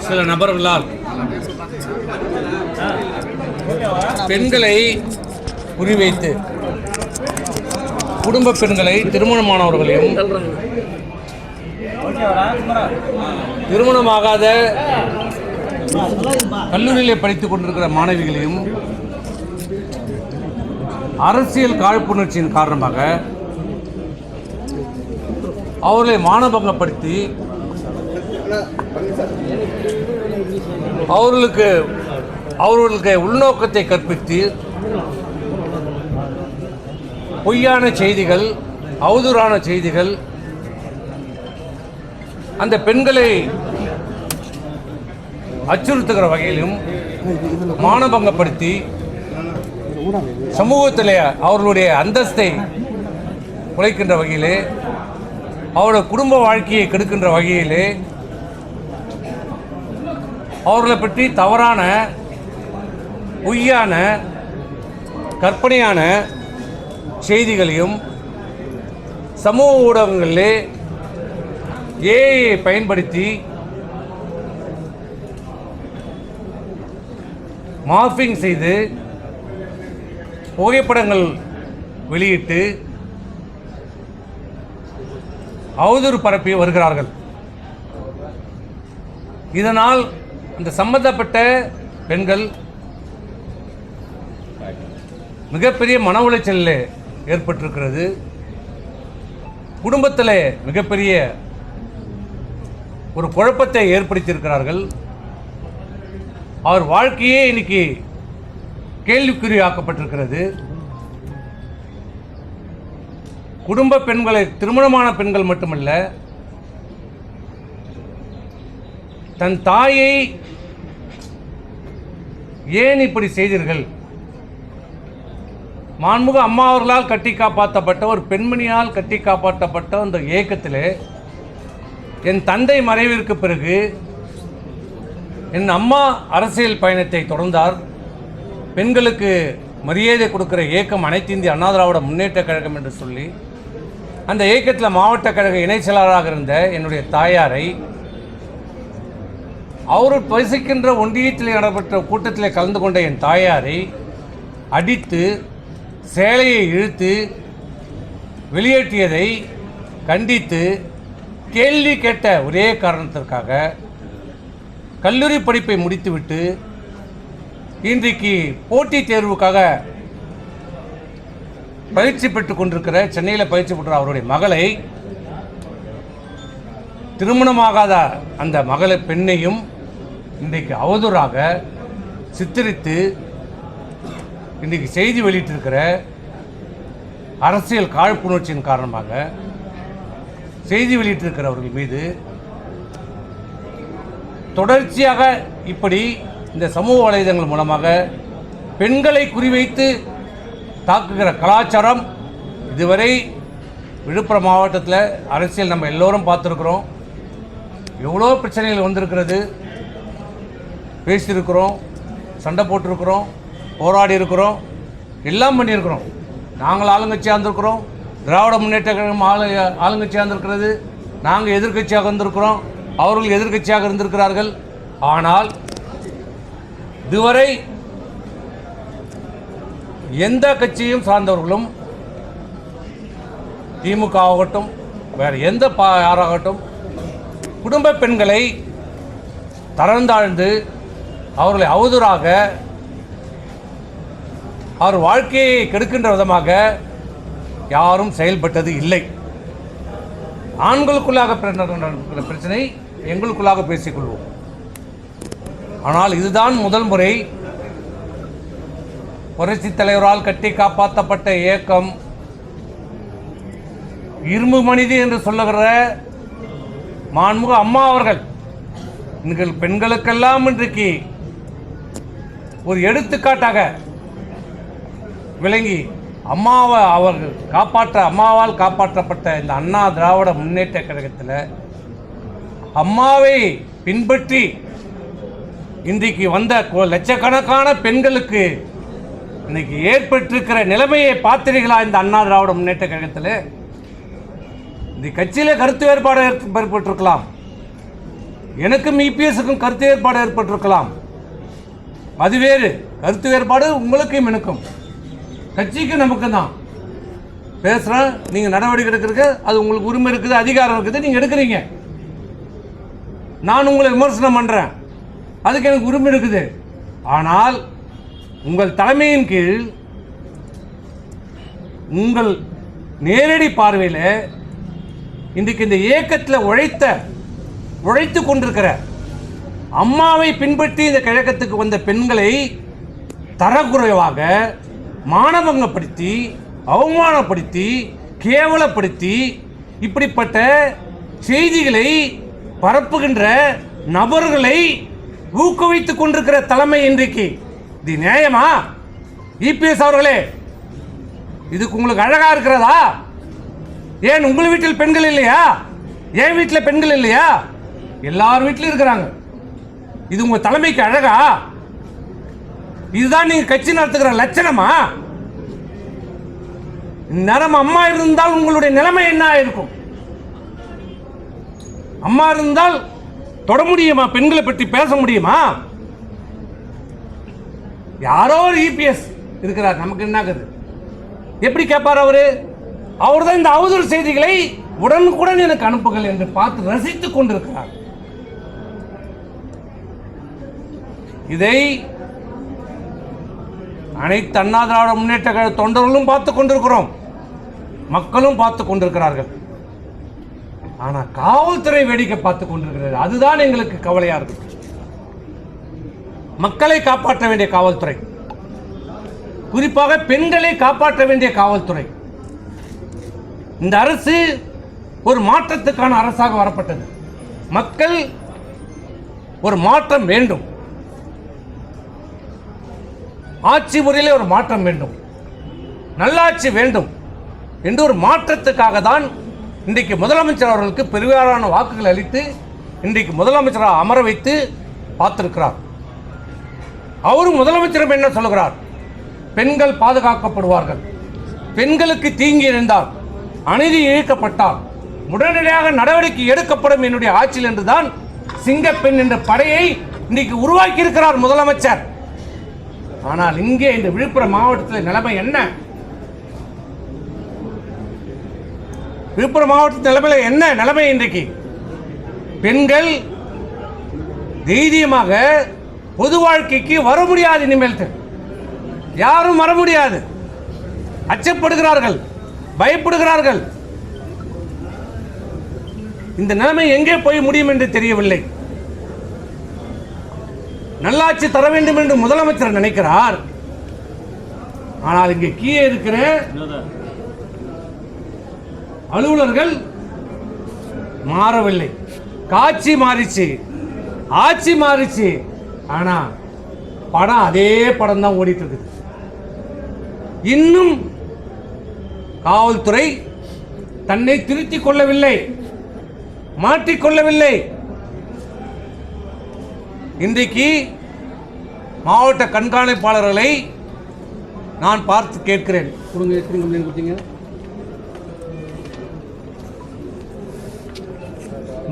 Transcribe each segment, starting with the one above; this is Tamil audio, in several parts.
சில நபர்களால் பெண்களை குறிவைத்து குடும்ப பெண்களை திருமணமானவர்களையும் திருமணமாகாத கல்லூரியிலே படித்துக் கொண்டிருக்கிற மாணவிகளையும் அரசியல் காழ்ப்புணர்ச்சியின் காரணமாக அவர்களை மானபங்கப்படுத்தி அவர்களுக்கு உள்நோக்கத்தை கற்பித்து பொய்யான செய்திகள், அவதூறான செய்திகள், அந்த பெண்களை அச்சுறுத்துகிற வகையிலும் மானபங்கப்படுத்தி சமூகத்திலே அவர்களுடைய அந்தஸ்தை குலைக்கின்ற வகையிலே, அவருடைய குடும்ப வாழ்க்கையை கெடுக்கின்ற வகையிலே அவர்களை பற்றி தவறான, பொய்யான, கற்பனையான செய்திகளையும் சமூக ஊடகங்களிலே ஏஐயை பயன்படுத்தி மார்பிங் செய்து புகைப்படங்கள் வெளியிட்டு அவதூறு பரப்பி வருகிறார்கள். இதனால் இந்த சம்பந்தப்பட்ட பெண்கள் மிகப்பெரிய மன உளைச்சலில் ஏற்பட்டிருக்கிறது. குடும்பத்தில் மிகப்பெரிய ஒரு குழப்பத்தை ஏற்படுத்தியிருக்கிறார்கள். அவர் வாழ்க்கையே இன்னைக்கு கேள்விக்குறியாக்கப்பட்டிருக்கிறது. குடும்ப பெண்களை, திருமணமான பெண்கள் மட்டுமல்ல, தன் தாயை ஏன் இப்படி செய்தீர்கள்? மாண்புமிகு அம்மா அவர்களால் கட்டி காப்பாற்றப்பட்ட ஒரு பெண்மணியால் கட்டி காப்பாற்றப்பட்ட அந்த இயக்கத்திலே என் தந்தை மறைவிற்கு பிறகு என் அம்மா அரசியல் பயணத்தை தொடர்ந்தார். பெண்களுக்கு மரியாதை கொடுக்கிற இயக்கம் அனைத்து இந்திய அண்ணா திராவிட முன்னேற்ற கழகம் என்று சொல்லி அந்த இயக்கத்தில் மாவட்ட கழக இணை செயலாளராக இருந்த என்னுடைய தாயாரை அவர் வசிக்கின்ற ஒன்றியத்தில் நடைபெற்ற கூட்டத்தில் கலந்து கொண்ட என் தாயாரை அடித்து சேலையை இழுத்து வெளியேற்றியதை கண்டித்து கேள்வி கேட்ட ஒரே காரணத்திற்காக கல்லூரி படிப்பை முடித்துவிட்டு இன்றைக்கு போட்டித் தேர்வுக்காக பயிற்சி பெற்றுக் கொண்டிருக்கிற, சென்னையில் பயிற்சி பெற்ற அவருடைய மகளை, திருமணமாகாத அந்த மகளை பெண்ணையும் இன்றைக்கு அவதூறாக சித்தரித்து இன்றைக்கு செய்தி வெளியிட்டிருக்கிற அரசியல் காழ்ப்புணர்ச்சியின் காரணமாக செய்தி வெளியிட்டிருக்கிறவர்கள் மீது தொடர்ச்சியாக இப்படி இந்த சமூக வலைதளங்கள் மூலமாக பெண்களை குறிவைத்து தாக்குகிற கலாச்சாரம் இதுவரை விழுப்புரம் மாவட்டத்தில் அரசியல் நம்ம எல்லோரும் பார்த்துருக்குறோம். எவ்வளோ பிரச்சனைகள் வந்திருக்கிறது, பேசியிருக்கிறோம், சண்டை போட்டிருக்கிறோம், போராடி இருக்கிறோம், எல்லாம் பண்ணியிருக்கிறோம். நாங்கள் ஆளுங்கட்சியாக இருந்திருக்கிறோம், திராவிட முன்னேற்ற கழகம் ஆளுங்கட்சியாக இருந்திருக்கிறது, நாங்கள் எதிர்கட்சியாக இருந்திருக்கிறோம், அவர்கள் எதிர்கட்சியாக இருந்திருக்கிறார்கள். ஆனால் இதுவரை எந்த கட்சியும் சார்ந்தவர்களும், திமுக ஆகட்டும் வேறு எந்த யாராகட்டும், குடும்ப பெண்களை தரந்தாழ்ந்து அவர்களை அவதூறாக அவர் வாழ்க்கையை கெடுக்கின்ற விதமாக யாரும் செயல்பட்டது இல்லை. ஆண்களுக்குள்ளாக பிரச்சனை எங்களுக்குள்ளாக பேசிக்கொள்வோம். ஆனால் இதுதான் முதல் முறை புரட்சித் தலைவரால் கட்டி காப்பாற்றப்பட்ட இயக்கம், இரும்பு மனிதி என்று சொல்லுகிற மாண்புமிகு அம்மா அவர்கள் எங்கள் பெண்களுக்கெல்லாம் இன்றைக்கு ஒரு எடுத்துக்காட்டாக விளங்கி அம்மாவால் காப்பாற்றப்பட்ட இந்த அண்ணா திராவிட முன்னேற்ற கழகத்தில் அம்மாவை பின்பற்றி இன்றைக்கு வந்த லட்சக்கணக்கான பெண்களுக்கு இன்னைக்கு ஏற்பட்டிருக்கிற நிலைமையை பார்த்தீர்களா? இந்த அண்ணா திராவிட முன்னேற்ற கழகத்தில் இந்த கட்சியில் கருத்து வேறுபாடு ஏற்பட்டிருக்கலாம், எனக்கும் இபிஎஸ்க்கும் கருத்து வேறுபாடு ஏற்பட்டிருக்கலாம், அது வேறு. கருத்து வேறுபாடு உங்களுக்கும் எனக்கும், கட்சிக்கு நமக்கு தான். பேசுகிறேன், நீங்கள் நடவடிக்கை எடுக்கிறதுக்கு அது உங்களுக்கு உரிமை இருக்குது, அதிகாரம் இருக்குது, நீங்கள் எடுக்கிறீங்க. நான் உங்களை விமர்சனம் பண்ணுறேன், அதுக்கு எனக்கு உரிமை இருக்குது. ஆனால் உங்கள் தலைமையின் கீழ் உங்கள் நேரடி பார்வையில் இன்றைக்கு இந்த இயக்கத்தில் உழைத்து கொண்டிருக்கிற அம்மாவை பின்பற்றி இந்த கழகத்துக்கு வந்த பெண்களை தரக்குறைவாக மானபங்கப்படுத்தி, அவமானப்படுத்தி, கேவலப்படுத்தி இப்படிப்பட்ட செய்திகளை பரப்புகின்ற நபர்களை ஊக்குவித்துக் கொண்டிருக்கிற தலைமை இன்றைக்கு. இது நியாயமா? இபிஎஸ் அவர்களே, இதுக்கு உங்களுக்கு அழகா இருக்கிறதா? ஏன் உங்கள் வீட்டில் பெண்கள் இல்லையா? என் வீட்டில் பெண்கள் இல்லையா? எல்லார் வீட்டிலும் இருக்கிறாங்க. இது உங்க தலைமைக்கு அழகா? இதுதான் நீங்க கட்சி நடத்துகிற லட்சணமா? நேரம் அம்மா இருந்தால் உங்களுடைய நிலைமை என்ன இருக்கும்? அம்மா இருந்தால் தொட முடியுமா? பெண்களை பற்றி பேச முடியுமா? யாரோ ஒரு இபிஎஸ் இருக்கிறார், நமக்கு என்ன? எப்படி கேட்பார் அவரு? அவர் தான் இந்த அவதூறு செய்திகளை உடனுக்குடன் எனக்கு அனுப்புங்கள் என்று பார்த்து ரசித்துக் கொண்டிருக்கிறார். இதை அனைத்து அண்ணா திராவிட முன்னேற்ற கழக தொண்டர்களும் பார்த்துக் கொண்டிருக்கிறோம், மக்களும் பார்த்துக் கொண்டிருக்கிறார்கள். ஆனா காவல்துறை வேடிக்கை பார்த்துக் கொண்டிருக்கிறது. அதுதான் எங்களுக்கு கவலையா இருக்கு. மக்களை காப்பாற்ற வேண்டிய காவல்துறை, குறிப்பாக பெண்களை காப்பாற்ற வேண்டிய காவல்துறை. இந்த அரசு ஒரு மாற்றத்துக்கான அரசாக வரப்பட்டது. மக்கள் ஒரு மாற்றம் வேண்டும், ஆட்சி முறையிலே ஒரு மாற்றம் வேண்டும், நல்லாட்சி வேண்டும் என்று ஒரு மாற்றத்துக்காக தான் இன்றைக்கு முதலமைச்சர் அவர்களுக்கு பெருவாரியான வாக்குகள் அளித்து இன்றைக்கு முதலமைச்சராக அமர வைத்து பார்த்திருக்கிறார். அவரும் முதலமைச்சரும் என்ன சொல்கிறார்? பெண்கள் பாதுகாக்கப்படுவார்கள், பெண்களுக்கு தீங்கி இருந்தால், அநீதி இழைக்கப்பட்டால் உடனடியாக நடவடிக்கை எடுக்கப்படும் என்னுடைய ஆட்சியில் என்றுதான் சிங்கப்பெண் என்ற படையை இன்றைக்கு உருவாக்கி இருக்கிறார் முதலமைச்சர். ஆனால் இங்கே இந்த விழுப்புரம் மாவட்டத்தில் நிலைமை என்ன? விழுப்புரம் மாவட்டத்தில் நிலைமையில் என்ன நிலைமை? இன்றைக்கு பெண்கள் தைரியமாக பொது வாழ்க்கைக்கு வர முடியாது. இனிமேல் யாரும் வர முடியாது, அச்சப்படுகிறார்கள், பயப்படுகிறார்கள். இந்த நிலைமை எங்கே போய் முடியும் என்று தெரியவில்லை. நல்லாட்சி தர வேண்டும் என்று முதலமைச்சர் நினைக்கிறார். ஆனால் இங்கே கீழே இருக்கிற அலுவலர்கள் மாறவில்லை. காட்சி மாறிச்சு, ஆட்சி மாறிச்சு, ஆனா படம் அதே படம் தான் ஓடிட்டு இருக்குது. இன்னும் காவல்துறை தன்னை திருத்திக் கொள்ளவில்லை, மாற்றிக்கொள்ளவில்லை. இன்றைக்கு மாவட்ட கண்காணிப்பாளர்களை நான் பார்த்து கேட்கிறேன். கொடுங்க, எத்தனை கம்ப்ளைண்ட் கொடுத்தீங்க?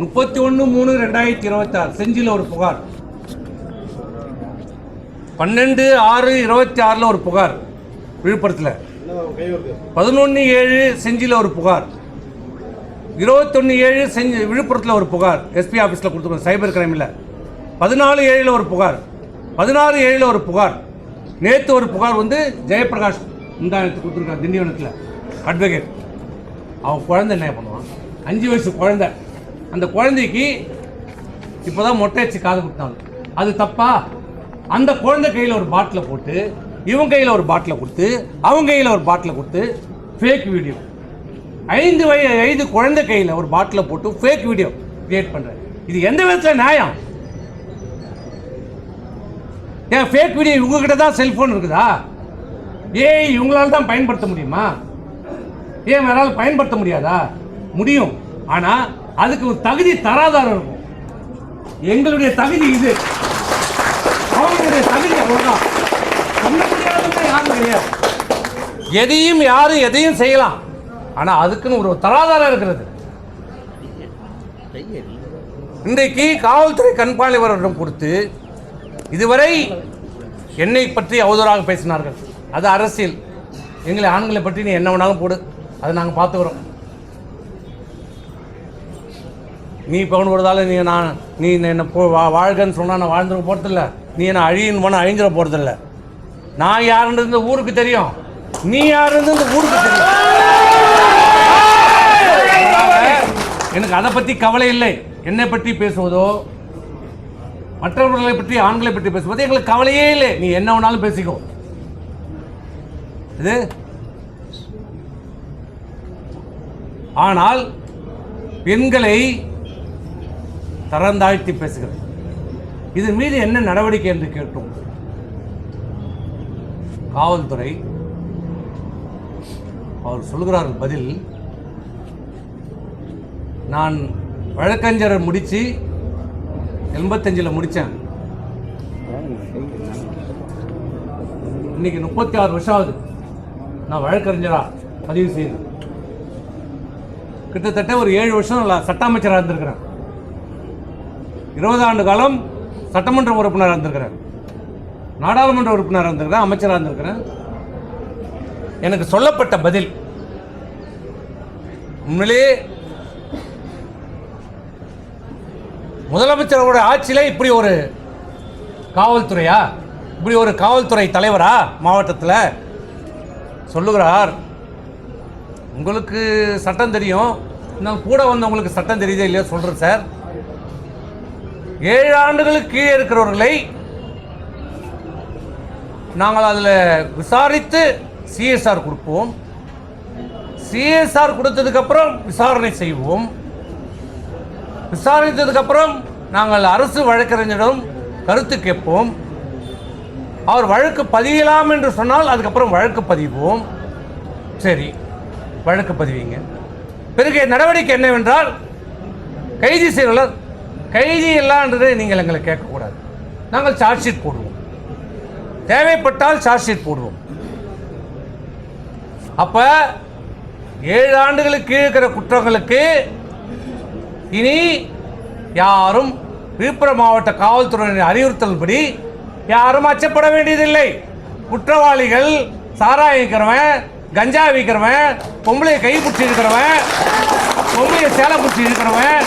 31/3/2026 செஞ்சியில் ஒரு புகார், 12/6/26 ஒரு புகார் விழுப்புரத்தில், 11/7 செஞ்சியில் ஒரு புகார், 21/7 செஞ்சி விழுப்புரத்தில் ஒரு புகார் எஸ்பி ஆஃபீஸில் கொடுத்துருக்கோம் சைபர் கிரைமில், 14/7 ஒரு புகார், 16/7 ஒரு புகார். நேற்று ஒரு புகார் வந்து ஜெயபிரகாஷ் முந்தானத்து கொடுத்துருக்கார் திண்டிவனத்தில் அட்வொகேட். அவன் குழந்தை என்ன பண்ணுவான்? 5 வயசு குழந்தை. அந்த குழந்தைக்கு இப்போ தான் மொட்டை வச்சு காது கொடுத்தாங்க. அது தப்பா? அந்த குழந்தை கையில் ஒரு பாட்டிலை போட்டு இவன் கையில் ஒரு பாட்டிலை கொடுத்து அவங்க கையில் ஒரு பாட்டிலை கொடுத்து ஃபேக் வீடியோ, 5 குழந்தை கையில் ஒரு பாட்டிலை போட்டு ஃபேக் வீடியோ கிரியேட் பண்ணுறேன். இது எந்த விதத்தில் நியாயம்? ஏன் ஃபேக் வீடியோ இவங்ககிட்ட தான் செல்ஃபோன் இருக்குதா? ஏன் இவங்களால தான் பயன்படுத்த முடியுமா? ஏன் வேறால பயன்படுத்த முடியாதா? முடியும். ஆனால் அதுக்கு ஒரு தகுதி தராதாரம் இருக்கும். எங்களுடைய தகுதி இது, அவங்களுடைய தகுதி அவ்வளோதான். சொல்ல முடியாதவங்க யாரும் கிடையாது. எதையும் யாரும் எதையும் செய்யலாம், ஆனால் அதுக்குன்னு ஒரு தராதாரம் இருக்கிறது. இன்றைக்கு காவல்துறை கண்காணிப்பாளரிடம் கொடுத்து இதுவரை என்னை பற்றி அவதூறாக பேசினார்கள். அது அரசியல். எங்களை ஆண்களை பற்றி நீ என்ன வேணாலும் போடு, அதை நாங்கள் பார்த்துக்கிறோம். நீ பவுன் போடுறதால நீ என்ன வாழ்கன்னு சொன்னால் நான் வாழ்ந்துட போகிறதில்ல, நீ என்ன அழின்னு போனால் அழிஞ்சிட போகிறதில்ல. நான் யாருன்றது இந்த ஊருக்கு தெரியும், நீ யாருன்றது இந்த ஊருக்கு தெரியும். எனக்கு அதை பற்றி கவலை இல்லை. என்னை பற்றி பேசுவதோ மற்றவர்களை பற்றி ஆண்களை பற்றி பேசுவதோ எங்களுக்கு கவலையே இல்லை. நீ என்ன வேணாலும் பேசிக்கோ. இது ஆனால் பெண்களை தரந்தாழ்த்தி பேசுகிறது. இதன் மீது என்ன நடவடிக்கை என்று கேட்டோம். காவல்துறை அவர் சொல்கிறார் பதில், நான் வழக்கறிஞரை முடித்து 85 முடித்தேன். இன்னைக்கு 36 வருஷம் ஆகுது நான் வழக்கறிஞரா பதிவு செய்து. கிட்டத்தட்ட ஒரு 7 வருஷம் சட்ட அமைச்சராக இருந்திருக்கிறேன். 20 ஆண்டு காலம் சட்டமன்ற உறுப்பினராக இருந்திருக்கிறேன், நாடாளுமன்ற உறுப்பினராக இருந்திருக்கிறேன், அமைச்சராக இருந்திருக்கிறேன். எனக்கு சொல்லப்பட்ட பதில் உண்மையிலே முதலமைச்சரோட ஆட்சியில் இப்படி ஒரு காவல்துறையா, இப்படி ஒரு காவல்துறை தலைவரா மாவட்டத்தில் சொல்லுகிறார். உங்களுக்கு சட்டம் தெரியும், நான் கூட வந்தவங்களுக்கு சட்டம் தெரியுதே இல்லையோ சொல்கிறேன் சார். 7 ஆண்டுகளுக்கு கீழே இருக்கிறவர்களை நாங்கள் அதில் விசாரித்து சிஎஸ்ஆர் கொடுப்போம். சிஎஸ்ஆர் கொடுத்ததுக்கப்புறம் விசாரணை செய்வோம். விசாரித்ததுக்கப்புறம் நாங்கள் அரசு வழக்கறிஞரிடம் கருத்து கேட்போம். அவர் வழக்கு பதியலாம் என்று சொன்னால் அதுக்கப்புறம் வழக்கு பதிவோம். சரி, வழக்கு பதிவீங்க. பிறகு நடவடிக்கை என்னவென்றால் கைது செய்வதால் கைதி எல்லான்றதை நீங்கள் எங்களை கேட்கக்கூடாது. நாங்கள் சார்ஜ் ஷீட் போடுவோம், தேவைப்பட்டால் சார்ஜ் ஷீட் போடுவோம். அப்போ 7 ஆண்டுகளுக்கு இருக்கிற குற்றங்களுக்கு இனி யாரும் விழுப்புரம் மாவட்ட காவல்துறையினர் அறிவுறுத்தல்படி யாரும் அச்சப்பட வேண்டியதில்லை. குற்றவாளிகள் சாராயம் விற்கிறவன், கஞ்சா விற்கிறவன், பொம்பளையை கை பிடிச்சி இருக்கிறவன், பொம்பளையை சேலை பிடிச்சி இருக்கிறவன்,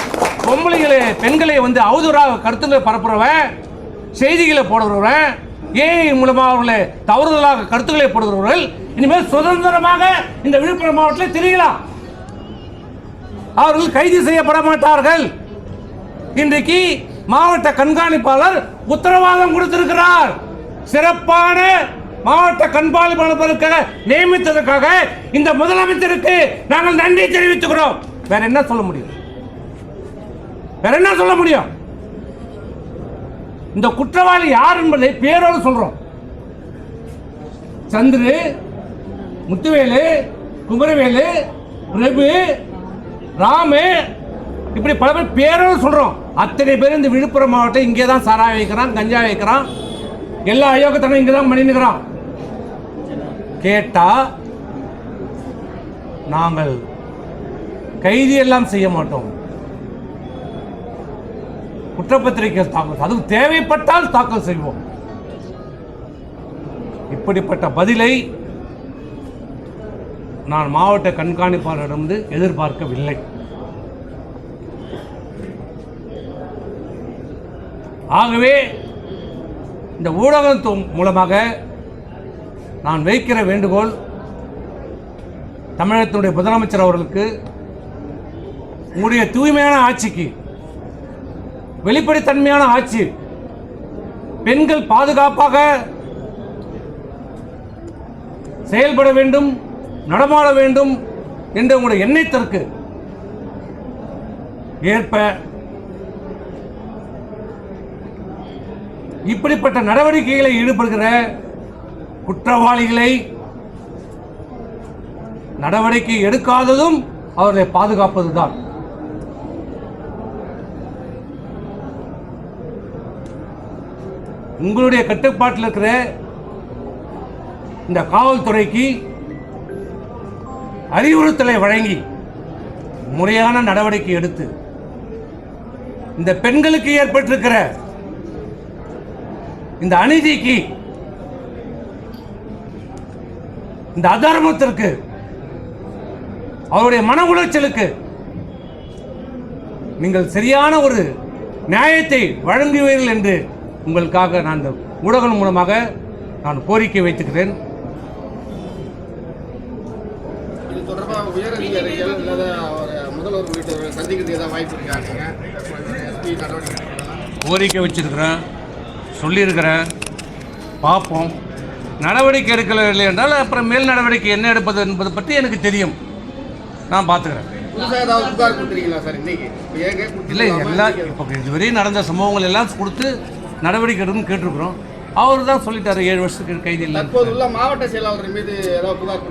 பொம்பளைகளை பெண்களை அவதூறாக கருத்துக்களை பரப்புறவன், செய்திகளை போடுறவன், ஏஐ மூலமாக அவர்களை தவறுதலாக கருத்துக்களை போடுகிறவர்கள் இனிமேல் சுதந்திரமாக இந்த விழுப்புரம் மாவட்டத்தில் திரியலாம். அவர்கள் கைது செய்யப்பட மாட்டார்கள். இன்றைக்கு மாவட்ட கண்காணிப்பாளர் உத்தரவாதம் கொடுத்திருக்கிறார். சிறப்பான மாவட்ட கண்காணிப்பாளர்களுக்காக நியமித்ததற்காக இந்த முதலமைச்சருக்கு நாங்கள் நன்றி தெரிவித்துக்கிறோம். வேற என்ன சொல்ல முடியும்? வேற என்ன சொல்ல முடியும்? இந்த குற்றவாளி யார் என்பதை பேரோடு சொல்றோம். சந்திரு, முத்துவேலு, குமரவேலு, பிரபு, ராமு, இப்படி பல பேர் பேரோடு சொல்றோம். அத்தனை பேர் இந்த விழுப்புரம் மாவட்டம் இங்கே தான் சாராயம் வைக்கிறான், கஞ்சா வைக்கிறான், எல்லா அயோகத்தனம் இங்கே தான் பண்ணிக்கிறான். கேட்டா நாங்கள் கைதி எல்லாம் செய்ய மாட்டோம், குற்றப்பத்திரிகை தாக்கல், அதுவும் தேவைப்பட்டால் தாக்கல் செய்வோம். இப்படிப்பட்ட பதிலை நான் மாவட்ட கண்காணிப்பாளரிடமிருந்து எதிர்பார்க்கவில்லை. ஆகவே இந்த ஊடகம் மூலமாக நான் வைக்கிற வேண்டுகோள், தமிழகத்தினுடைய முதலமைச்சர் அவர்களுக்கு, உங்களுடைய தூய்மையான ஆட்சிக்கு, வெளிப்படைத்தன்மையான ஆட்சி, பெண்கள் பாதுகாப்பாக செயல்பட வேண்டும், நடமாட வேண்டும் என்ற உங்களுடைய எண்ணத்திற்கு ஏற்ப இப்படிப்பட்ட நடவடிக்கைகளை ஈடுபடுகிற குற்றவாளிகளை நடவடிக்கை எடுக்காததும் அவர்களை பாதுகாப்பதுதான். உங்களுடைய கட்டுப்பாட்டில் இருக்கிற இந்த காவல்துறைக்கு அறிவுறுத்தலை வழங்கி முறையான நடவடிக்கை எடுத்து இந்த பெண்களுக்கு ஏற்பட்டிருக்கிற இந்த அநீதிக்கு, இந்த அதர்மத்திற்கு, அவருடைய மன உளைச்சலுக்கு நீங்கள் சரியான ஒரு நியாயத்தை வழங்குவீர்கள் என்று உங்களுக்காக நான் இந்த ஊடகம் மூலமாக நான் கோரிக்கை வைத்துக்கிறேன். இது தொடர்பாக உயர் அதிகாரிகள் அல்லது முதல்வர் உள்ளிட்டவர்கள் சந்திக்கிறது ஏதாவது வாய்ப்பு இருக்காங்க? கோரிக்கை வச்சிருக்கிறேன், சொல்லியிருக்கிறேன், பார்ப்போம். நடவடிக்கை எடுக்கவில்லை என்றால் அப்புறம் மேல் நடவடிக்கை என்ன எடுப்பது என்பது பற்றி எனக்கு தெரியும், நான் பார்த்துக்கிறேன். புதுசாக ஏதாவது புகார் கொடுத்துருக்கீங்களா சார் இன்னைக்கு? இல்லை, எல்லாம் இப்போ இதுவரையும் நடந்த சம்பவங்கள் எல்லாம் கொடுத்து நடவடிக்கை எடுக்கணும்னு கேட்டிருக்கிறோம். அவர் தான் சொல்லிட்டாரு 7 வருஷத்துக்கு கைது இல்லை. தற்போது உள்ள மாவட்ட செயலாளர் மீது ஏதாவது புகார்